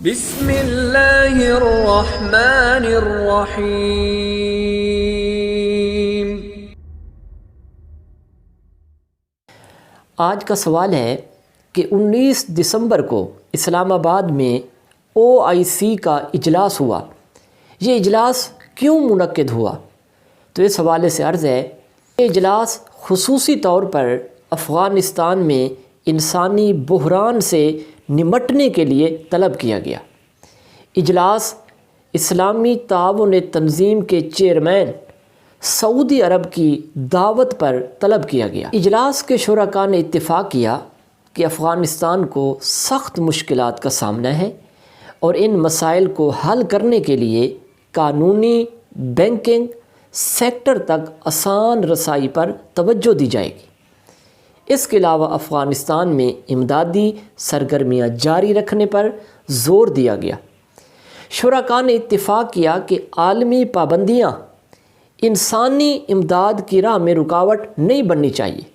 بسم اللہ الرحمن الرحیم۔ آج کا سوال ہے کہ 19 دسمبر کو اسلام آباد میں OIC کا اجلاس ہوا، یہ اجلاس کیوں منعقد ہوا؟ تو اس حوالے سے عرض ہے یہ اجلاس خصوصی طور پر افغانستان میں انسانی بحران سے نمٹنے کے لیے طلب کیا گیا۔ اجلاس اسلامی تعاون تنظیم کے چیئرمین سعودی عرب کی دعوت پر طلب کیا گیا۔ اجلاس کے شرکاء نے اتفاق کیا کہ افغانستان کو سخت مشکلات کا سامنا ہے اور ان مسائل کو حل کرنے کے لیے قانونی بینکنگ سیکٹر تک آسان رسائی پر توجہ دی جائے گی۔ اس کے علاوہ افغانستان میں امدادی سرگرمیاں جاری رکھنے پر زور دیا گیا۔ شرکاء نے اتفاق کیا کہ عالمی پابندیاں انسانی امداد کی راہ میں رکاوٹ نہیں بننی چاہیے۔